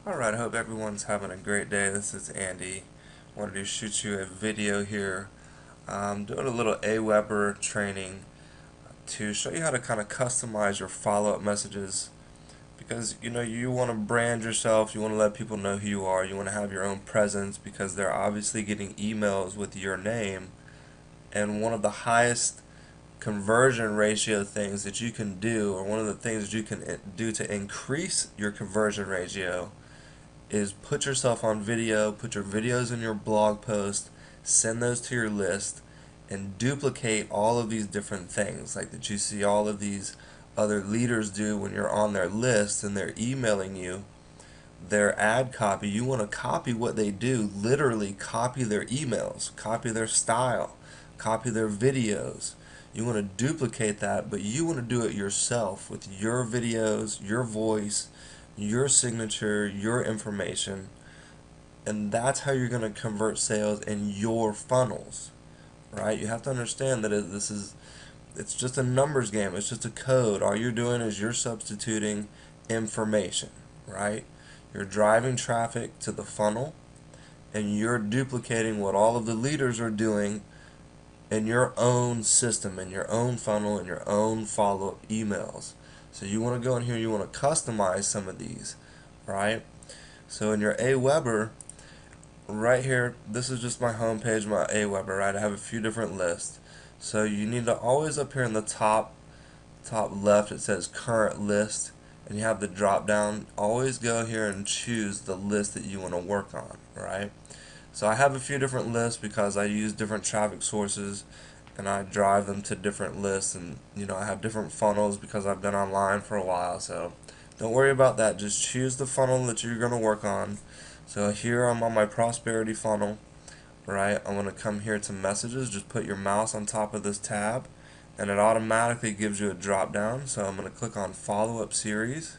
Alright, I hope everyone's having a great day. This is Andy. Wanted to shoot you a video here. Doing a little Aweber training to show you how to kind of customize your follow-up messages, because you want to brand yourself, you want to let people know who you are, you want to have your own presence because they're obviously getting emails with your name. And one of the highest conversion ratio things that you can do, or one of the things that you can do to increase your conversion ratio, is put yourself on video, put your videos in your blog post, send those to your list, and duplicate all of these different things like that you see all of these other leaders do when you're on their list and they're emailing you their ad copy. You want to copy what they do, literally copy their emails, copy their style, copy their videos. You want to duplicate that, but you want to do it yourself with your videos, your voice, your signature, your information, and that's how you're going to convert sales in your funnels, right? You have to understand that it's just a numbers game. It's just a code. All you're doing is you're substituting information, right? You're driving traffic to the funnel, and you're duplicating what all of the leaders are doing in your own system, in your own funnel, in your own follow-up emails. So you want to go in here, you want to customize some of these, right? So in your Aweber, right here, this is just my home page, my Aweber, right? I have a few different lists. So you need to always, up here in the top left, it says current list, and you have the drop down. Always go here and choose the list that you want to work on, right? So I have a few different lists because I use different traffic sources and I drive them to different lists, and I have different funnels because I've been online for a while. So don't worry about that, just choose the funnel that you're going to work on. So here I'm on my prosperity funnel, right? I'm going to come here to messages, just put your mouse on top of this tab and it automatically gives you a drop down. So I'm going to click on follow-up series.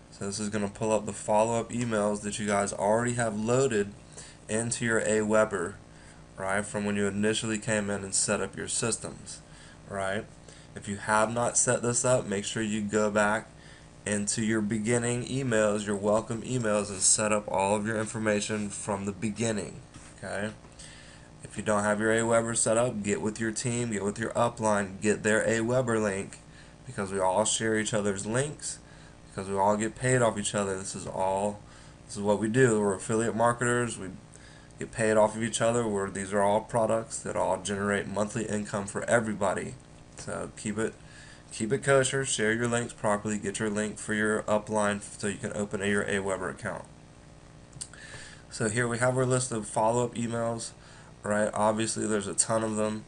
So this is going to pull up the follow-up emails that you guys already have loaded into your Aweber, right, from when you initially came in and set up your systems, right? If you have not set this up, make sure you go back into your beginning emails, your welcome emails, and set up all of your information from the beginning, okay? If you don't have your Aweber set up, get with your team, get with your upline, get their Aweber link, because we all share each other's links, because we all get paid off each other. This is what we do. We're affiliate marketers. We get paid off of each other. These are all products that all generate monthly income for everybody. So keep it kosher. Share your links properly. Get your link for your upline so you can open your Aweber account. So here we have our list of follow-up emails, right? Obviously there's a ton of them.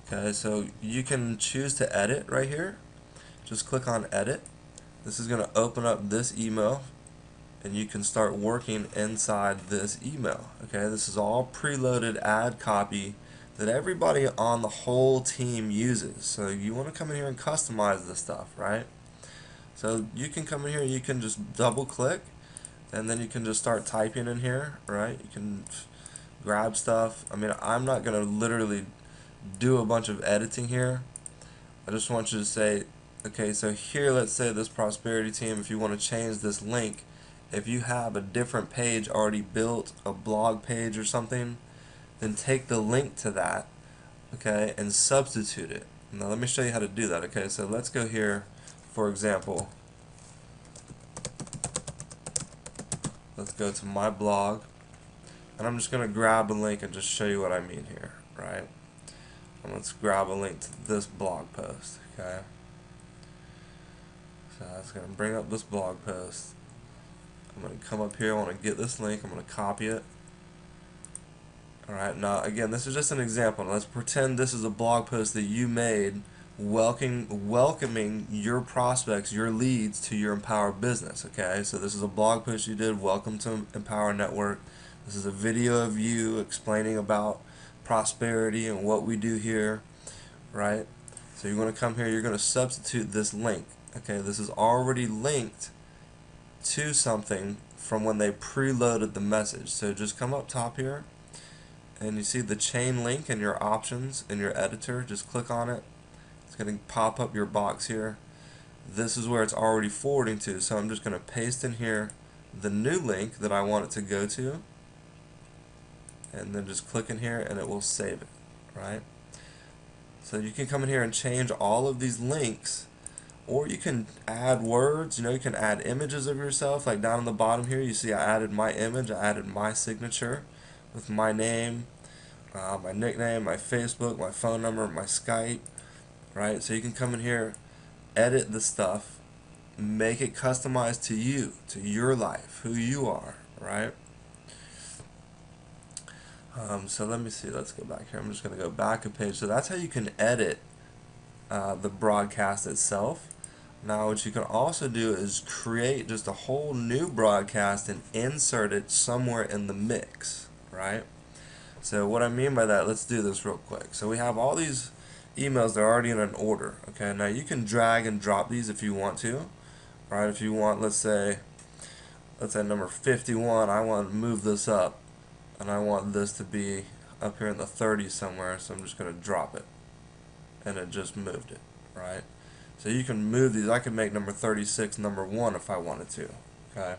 Okay, so you can choose to edit right here. Just click on edit. This is going to open up this email and you can start working inside this email. Okay, this is all preloaded ad copy that everybody on the whole team uses. So you want to come in here and customize this stuff, right? So you can come in here, you can just double click and then you can just start typing in here, right? You can grab stuff. I mean, I'm not going to literally do a bunch of editing here. I just want you to say, okay, so here, let's say this prosperity team, if you want to change this link, if you have a different page already built, a blog page or something, then take the link to that, okay, and substitute it. Now let me show you how to do that. Okay, so let's go here, for example, let's go to my blog, and I'm just going to grab a link and just show you what I mean here, right? And let's grab a link to this blog post, okay? So that's going to bring up this blog post. I'm going to come up here, I want to get this link, I'm going to copy it. Alright, now again, this is just an example. Now, let's pretend this is a blog post that you made welcoming your prospects, your leads to your Empower business. Okay, so this is a blog post you did, welcome to Empower Network. This is a video of you explaining about prosperity and what we do here, right? So you're going to come here, you're going to substitute this link. Okay, this is already linked to something from when they preloaded the message. So just come up top here and you see the chain link in your options in your editor. Just click on it. It's going to pop up your box here. This is where it's already forwarding to, so I'm just going to paste in here the new link that I want it to go to, and then just click in here and it will save it, right? So you can come in here and change all of these links, or you can add words, you can add images of yourself. Like down on the bottom here, you see I added my image, I added my signature with my name, my nickname, my Facebook, my phone number, my Skype, right? So you can come in here, edit the stuff, make it customized to you, to your life, who you are, right? So let me see, let's go back here. I'm just going to go back a page. So that's how you can edit the broadcast itself. Now what you can also do is create just a whole new broadcast and insert it somewhere in the mix, right? So what I mean by that, let's do this real quick. So we have all these emails that are already in an order, okay? Now you can drag and drop these if you want to, right? If you want, let's say number 51, I want to move this up, and I want this to be up here in the 30s somewhere, so I'm just going to drop it, and it just moved it, right? So you can move these. I can make number 36 number 1 if I wanted to, okay?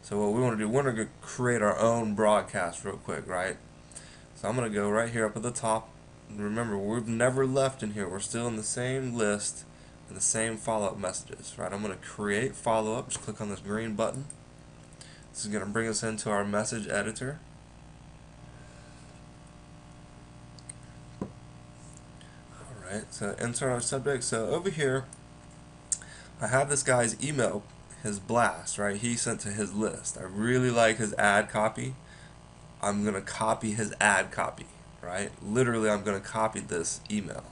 So what we want to do, we're going to create our own broadcast real quick, right? So I'm going to go right here up at the top. Remember, we've never left in here. We're still in the same list and the same follow-up messages, right? I'm going to create follow-up. Just click on this green button. This is going to bring us into our message editor. Alright, so insert our subject. So over here, I have this guy's email, his blast, right? He sent to his list. I really like his ad copy. I'm going to copy his ad copy, right? Literally, I'm going to copy this email,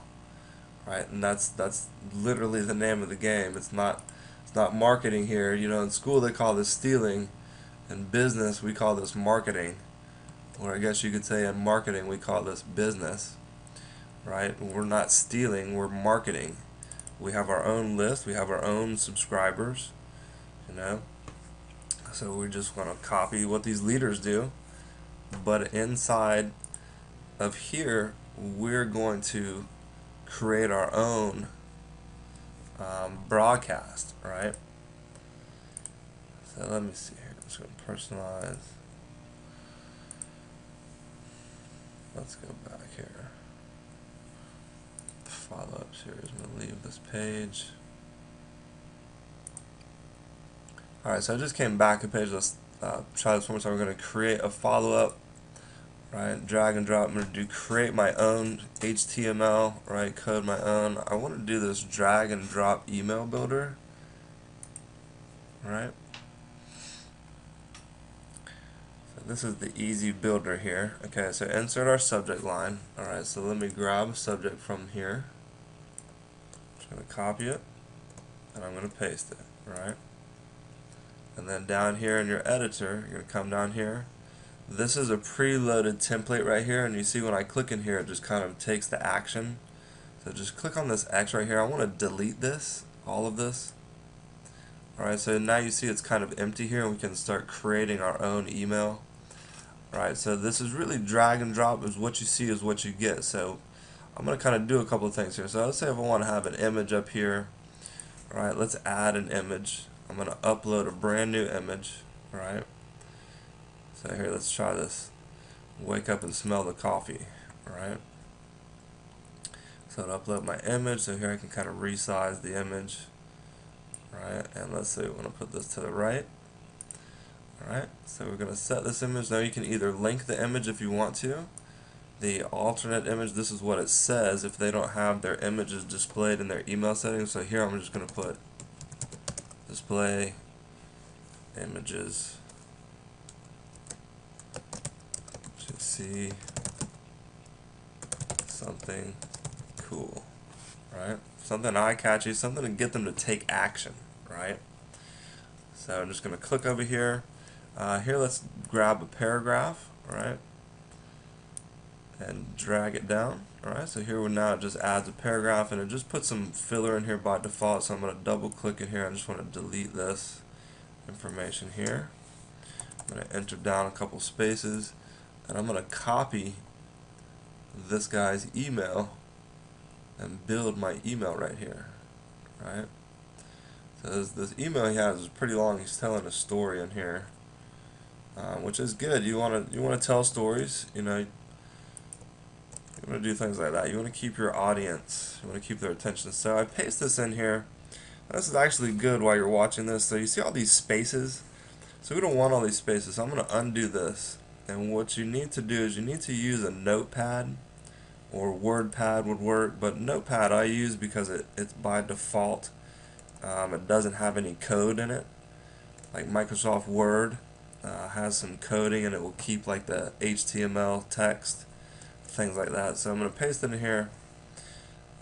right? And that's literally the name of the game. It's not marketing here. In school they call this stealing. In business we call this marketing, or I guess you could say in marketing we call this business, right? We're not stealing, we're marketing. We have our own list, we have our own subscribers, so we just want to copy what these leaders do, but inside of here we're going to create our own broadcast, right? So let me see here. I'm just going to personalize. Let's go back here. The follow-up series. I'm going to leave this page. Alright, so I just came back a page. Let's try this one more time. We're going to create a follow-up. Right, drag and drop. I'm going to do create my own HTML, right, code my own. I want to do this drag and drop email builder, right? So this is the easy builder here. Okay, so insert our subject line. Alright, so let me grab a subject from here. I'm just going to copy it, and I'm going to paste it, right? And then down here in your editor, you're going to come down here. This is a preloaded template right here, and you see when I click in here it just kind of takes the action. So just click on this X right here. I want to delete this, all of this. Alright, so now you see it's kind of empty here, and we can start creating our own email. Alright, so this is really drag and drop. Is what you see is what you get. So I'm going to kind of do a couple of things here. So let's say if I want to have an image up here. Alright, let's add an image. I'm going to upload a brand new image. Alright. So here, let's try this. Wake up and smell the coffee. Alright. So I'll upload my image. So here I can kind of resize the image. Alright, and let's say we want to put this to the right. Alright, so we're going to set this image. Now you can either link the image if you want to. The alternate image, this is what it says if they don't have their images displayed in their email settings. So here I'm just going to put display images. See something cool, right? Something eye-catchy, something to get them to take action, right? So I'm just going to click over here. Here, let's grab a paragraph, right? And drag it down, alright? So here now it just adds a paragraph, and it just puts some filler in here by default. So I'm going to double-click in here. I just want to delete this information here. I'm going to enter down a couple spaces. And I'm going to copy this guy's email and build my email right here, right? So this email he has is pretty long. He's telling a story in here, which is good. You wanna tell stories. You want to do things like that. You want to keep your audience. You want to keep their attention. So I paste this in here. This is actually good while you're watching this. So you see all these spaces? So we don't want all these spaces. So I'm going to undo this. And what you need to do is you need to use a notepad, or WordPad would work. But notepad I use because it's by default. It doesn't have any code in it. Like Microsoft Word has some coding, and it will keep like the HTML text, things like that. So I'm going to paste it in here.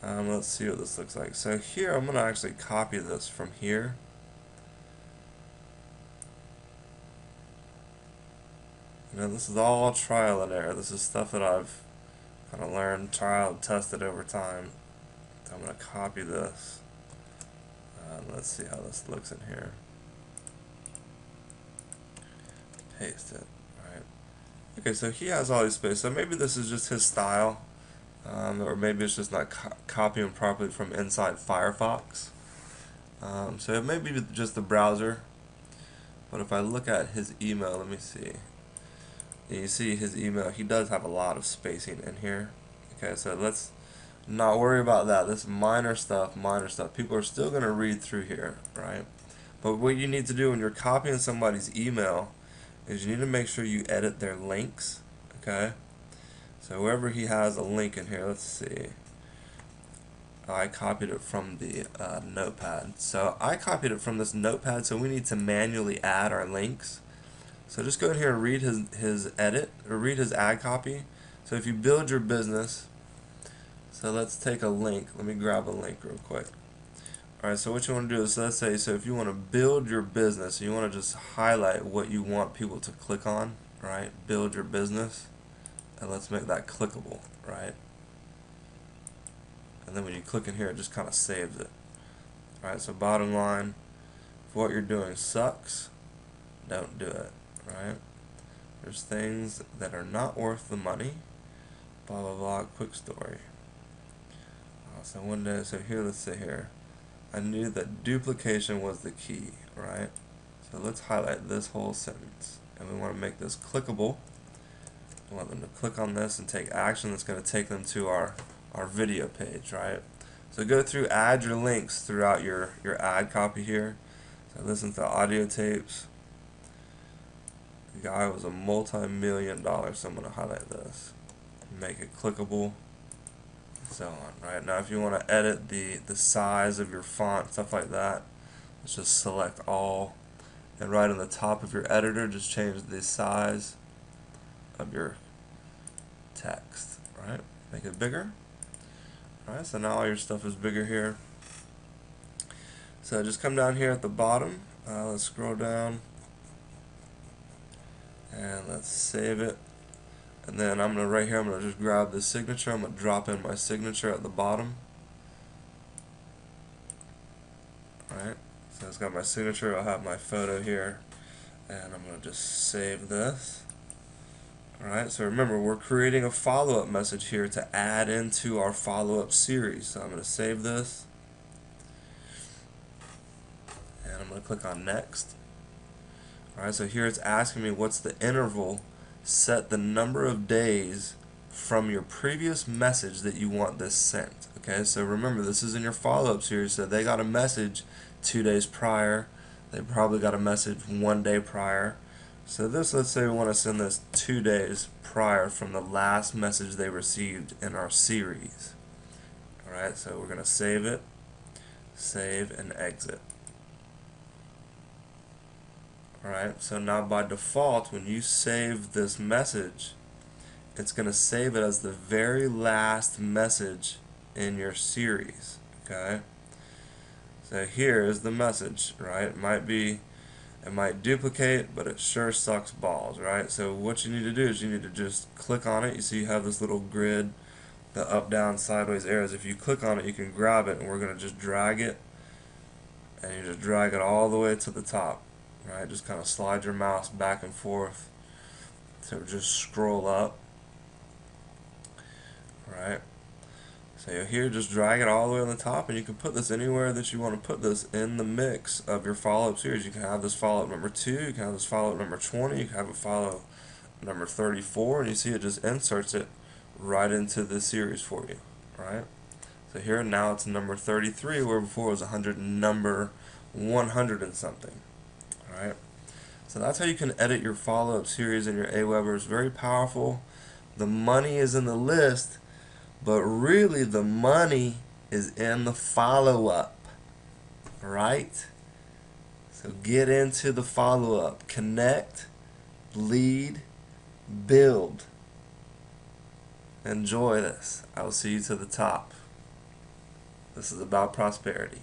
Let's see what this looks like. So here I'm going to actually copy this from here. This is all trial and error. This is stuff that I've kind of learned, trial, tested over time. So I'm going to copy this. Let's see how this looks in here. Paste it. Right. Okay, so he has all these space. So maybe this is just his style. Or maybe it's just not copying properly from inside Firefox. So it may be just the browser. But if I look at his email, let me see. You see his email, he does have a lot of spacing in here. Okay, so let's not worry about that. This minor stuff. People are still going to read through here, right? But what you need to do when you're copying somebody's email is you need to make sure you edit their links, okay? So wherever he has a link in here, let's see. I copied it from the notepad. So I copied it from this notepad, so we need to manually add our links. So just go in here and read his edit, or read his ad copy. So if you build your business, so let's take a link. Let me grab a link real quick. Alright, so what you want to do is, let's say, so if you want to build your business, you want to just highlight what you want people to click on, right? Build your business. And let's make that clickable, right? And then when you click in here, it just kind of saves it. Alright, so bottom line, if what you're doing sucks, don't do it, right? There's things that are not worth the money, blah, blah, blah, quick story. So one day, so here, let's say here, I knew that duplication was the key, right? So let's highlight this whole sentence. And we want to make this clickable. We want them to click on this and take action that's going to take them to our video page, right? So go through, add your links throughout your ad copy here. So listen to audio tapes. The guy was a multi-million-dollar, so I'm going to highlight this. Make it clickable. So on, right? Now if you want to edit the size of your font, stuff like that, let's just select all, and right on the top of your editor, just change the size of your text, right? Make it bigger. Alright, so now all your stuff is bigger here. So just come down here at the bottom, let's scroll down, and let's save it. And then I'm gonna, right here, I'm gonna just grab the signature. I'm gonna drop in my signature at the bottom. Alright, so it's got my signature. I'll have my photo here, and I'm gonna just save this. Alright, so remember, we're creating a follow-up message here to add into our follow-up series. So I'm gonna save this, and I'm gonna click on next. Alright, so here it's asking me what's the interval. Set the number of days from your previous message that you want this sent. Okay, so remember, this is in your follow-up series, so they got a message 2 days prior. They probably got a message 1 day prior. So this, let's say we want to send this 2 days prior from the last message they received in our series. Alright, so we're going to save it, save, and exit. Alright, so now by default, when you save this message, it's going to save it as the very last message in your series. Okay, so here is the message, right? It might duplicate, but it sure sucks balls, right? So what you need to do is you need to just click on it. You see you have this little grid, the up, down, sideways arrows. If you click on it, you can grab it, and we're going to just drag it, and you just drag it all the way to the top. Right, just kind of slide your mouse back and forth to just scroll up. Right, So here, just drag it all the way on the top, and you can put this anywhere that you want to put this in the mix of your follow-up series. You can have this follow-up number 2, you can have this follow-up number 20, you can have it follow number 34, and you see it just inserts it right into this series for you, right? So here now it's number 33, where before it was 100, number 100 and something, right? So that's how you can edit your follow-up series in your Aweber. It's very powerful. The money is in the list, but really the money is in the follow-up, right? So get into the follow-up. Connect, lead, build. Enjoy this. I will see you to the top. This is about prosperity.